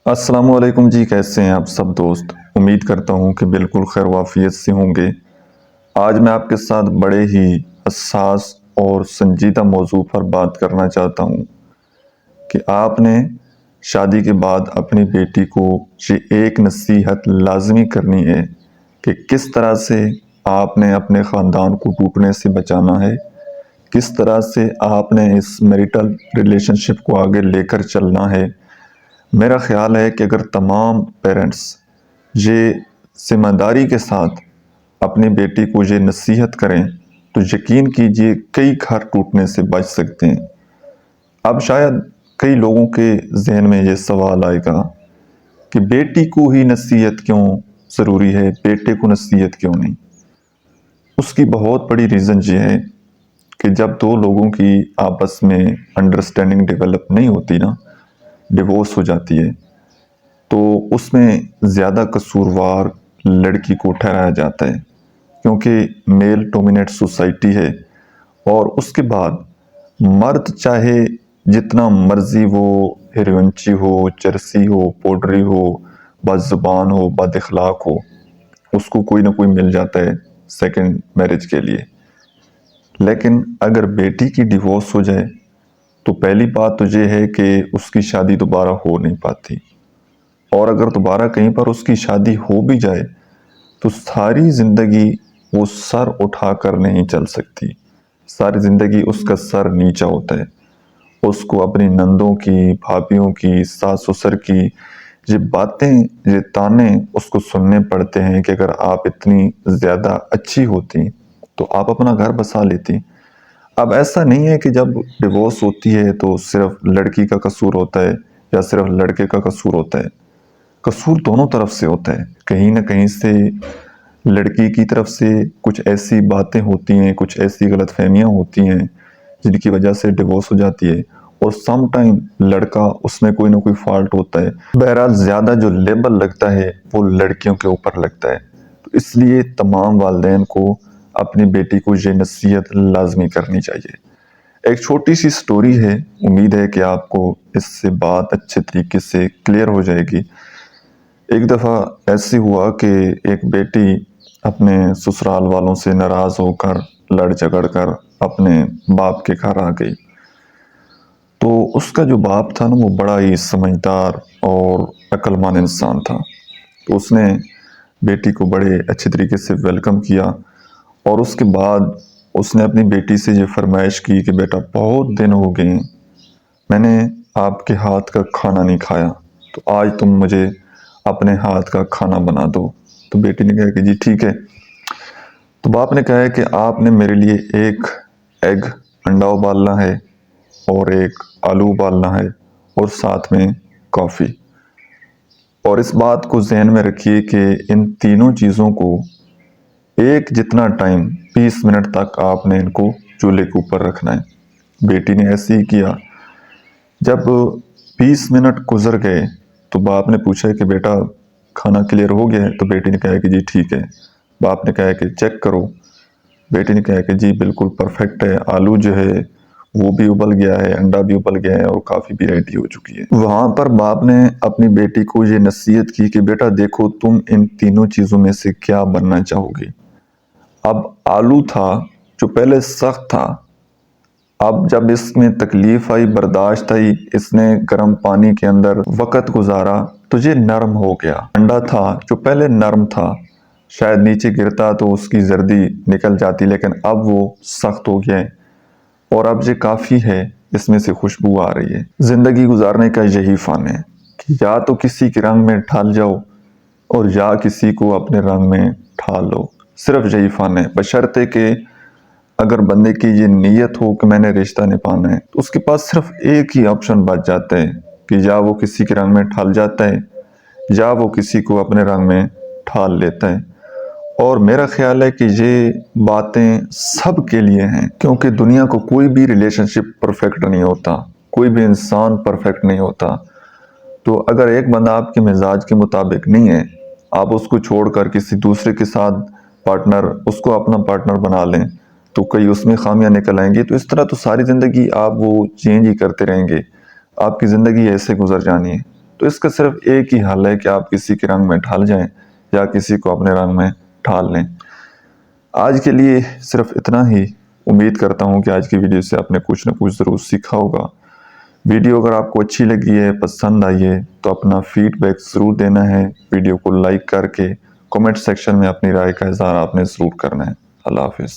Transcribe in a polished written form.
السلام علیکم جی، کیسے ہیں آپ سب دوست؟ امید کرتا ہوں کہ بالکل خیر وافیت سے ہوں گے۔ آج میں آپ کے ساتھ بڑے ہی حساس اور سنجیدہ موضوع پر بات کرنا چاہتا ہوں کہ آپ نے شادی کے بعد اپنی بیٹی کو یہ ایک نصیحت لازمی کرنی ہے کہ کس طرح سے آپ نے اپنے خاندان کو ٹوٹنے سے بچانا ہے، کس طرح سے آپ نے اس میریٹل ریلیشن شپ کو آگے لے کر چلنا ہے۔ میرا خیال ہے کہ اگر تمام پیرنٹس یہ ذمہ داری کے ساتھ اپنی بیٹی کو یہ نصیحت کریں تو یقین کیجئے کئی گھر ٹوٹنے سے بچ سکتے ہیں۔ اب شاید کئی لوگوں کے ذہن میں یہ سوال آئے گا کہ بیٹی کو ہی نصیحت کیوں ضروری ہے، بیٹے کو نصیحت کیوں نہیں؟ اس کی بہت بڑی ریزن یہ ہے کہ جب دو لوگوں کی آپس میں انڈرسٹینڈنگ ڈیولپ نہیں ہوتی نا، ڈیورس ہو جاتی ہے، تو اس میں زیادہ قصوروار لڑکی کو ٹھہرایا جاتا ہے، کیونکہ میل ڈومینیٹ سوسائٹی ہے۔ اور اس کے بعد مرد چاہے جتنا مرضی وہ ہیروئنچی ہو، چرسی ہو، پوڈری ہو، بد زبان ہو، بد اخلاق ہو، اس کو کوئی نہ کوئی مل جاتا ہے سیکنڈ میرج کے لیے۔ لیکن اگر بیٹی کی ڈیورس ہو جائے تو پہلی بات تو یہ ہے کہ اس کی شادی دوبارہ ہو نہیں پاتی، اور اگر دوبارہ کہیں پر اس کی شادی ہو بھی جائے تو ساری زندگی وہ سر اٹھا کر نہیں چل سکتی، ساری زندگی اس کا سر نیچا ہوتا ہے۔ اس کو اپنی نندوں کی، بھابھیوں کی، ساس سسر کی یہ باتیں، یہ تانے اس کو سننے پڑتے ہیں کہ اگر آپ اتنی زیادہ اچھی ہوتی تو آپ اپنا گھر بسا لیتی۔ اب ایسا نہیں ہے کہ جب ڈیورس ہوتی ہے تو صرف لڑکی کا قصور ہوتا ہے یا صرف لڑکے کا قصور ہوتا ہے۔ قصور دونوں طرف سے ہوتا ہے، کہیں نہ کہیں سے لڑکی کی طرف سے کچھ ایسی باتیں ہوتی ہیں، کچھ ایسی غلط فہمیاں ہوتی ہیں جن کی وجہ سے ڈیورس ہو جاتی ہے، اور سم ٹائم لڑکا اس میں کوئی نہ کوئی فالٹ ہوتا ہے۔ بہرحال زیادہ جو لیبل لگتا ہے وہ لڑکیوں کے اوپر لگتا ہے، تو اس لیے تمام والدین کو اپنی بیٹی کو یہ نصیحت لازمی کرنی چاہیے۔ ایک چھوٹی سی سٹوری ہے، امید ہے کہ آپ کو اس سے بات اچھے طریقے سے کلیئر ہو جائے گی۔ ایک دفعہ ایسے ہوا کہ ایک بیٹی اپنے سسرال والوں سے ناراض ہو کر، لڑ جھگڑ کر اپنے باپ کے گھر آ گئی۔ تو اس کا جو باپ تھا نا، وہ بڑا ہی سمجھدار اور عقل مند انسان تھا، تو اس نے بیٹی کو بڑے اچھے طریقے سے ویلکم کیا، اور اس کے بعد اس نے اپنی بیٹی سے یہ فرمائش کی کہ بیٹا بہت دن ہو گئے ہیں میں نے آپ کے ہاتھ کا کھانا نہیں کھایا، تو آج تم مجھے اپنے ہاتھ کا کھانا بنا دو۔ تو بیٹی نے کہا کہ جی ٹھیک ہے۔ تو باپ نے کہا کہ آپ نے میرے لیے ایک ایگ، انڈا ابالنا ہے، اور ایک آلو ابالنا ہے، اور ساتھ میں کافی۔ اور اس بات کو ذہن میں رکھیے کہ ان تینوں چیزوں کو ایک جتنا ٹائم 20 منٹ تک آپ نے ان کو چولہے کے اوپر رکھنا ہے۔ بیٹی نے ایسے ہی کیا۔ جب 20 منٹ گزر گئے تو باپ نے پوچھا کہ بیٹا کھانا کلیئر ہو گیا ہے؟ تو بیٹی نے کہا کہ جی ٹھیک ہے۔ باپ نے کہا کہ چیک کرو۔ بیٹی نے کہا کہ جی بالکل پرفیکٹ ہے، آلو جو ہے وہ بھی ابل گیا ہے، انڈا بھی ابل گیا ہے، اور کافی بھی ریڈی ہو چکی ہے۔ وہاں پر باپ نے اپنی بیٹی کو یہ نصیحت کی کہ بیٹا دیکھو تم ان تینوں چیزوں میں سے کیا بننا چاہو گی۔ اب آلو تھا جو پہلے سخت تھا، اب جب اس میں تکلیف آئی، برداشت آئی، اس نے گرم پانی کے اندر وقت گزارا تو یہ نرم ہو گیا۔ انڈا تھا جو پہلے نرم تھا، شاید نیچے گرتا تو اس کی زردی نکل جاتی، لیکن اب وہ سخت ہو گیا ہے، اور اب یہ کافی ہے، اس میں سے خوشبو آ رہی ہے۔ زندگی گزارنے کا یہی فن ہے کہ یا تو کسی کے رنگ میں ڈھل جاؤ اور یا کسی کو اپنے رنگ میں ڈھال لو، صرف یہی فن ہے، بشرطے کہ اگر بندے کی یہ نیت ہو کہ میں نے رشتہ نبھانا ہے تو اس کے پاس صرف ایک ہی آپشن بچ جاتا ہے کہ یا وہ کسی کے رنگ میں ڈھل جاتا ہے یا وہ کسی کو اپنے رنگ میں ڈھال لیتا ہے۔ اور میرا خیال ہے کہ یہ باتیں سب کے لیے ہیں، کیونکہ دنیا کو کوئی بھی ریلیشن شپ پرفیکٹ نہیں ہوتا، کوئی بھی انسان پرفیکٹ نہیں ہوتا۔ تو اگر ایک بندہ آپ کے مزاج کے مطابق نہیں ہے، آپ اس کو چھوڑ کر کسی دوسرے کے ساتھ اس کو اپنا پارٹنر بنا لیں تو کئی اس میں خامیاں نکل آئیں گی، تو اس طرح تو ساری زندگی آپ وہ چینج ہی کرتے رہیں گے، آپ کی زندگی ایسے گزر جانی ہے۔ تو اس کا صرف ایک ہی حل ہے کہ آپ کسی کے رنگ میں ڈھال جائیں یا کسی کو اپنے رنگ میں ڈھال لیں۔ آج کے لیے صرف اتنا ہی۔ امید کرتا ہوں کہ آج کی ویڈیو سے آپ نے کچھ نہ کچھ ضرور سیکھا ہوگا۔ ویڈیو اگر آپ کو اچھی لگی ہے، پسند آئی ہے تو اپنا فیڈ بیک ضرور دینا ہے۔ ویڈیو کو لائک کر کے کمنٹ سیکشن میں اپنی رائے کا اظہار آپ نے ضرور کرنا ہے۔ اللہ حافظ۔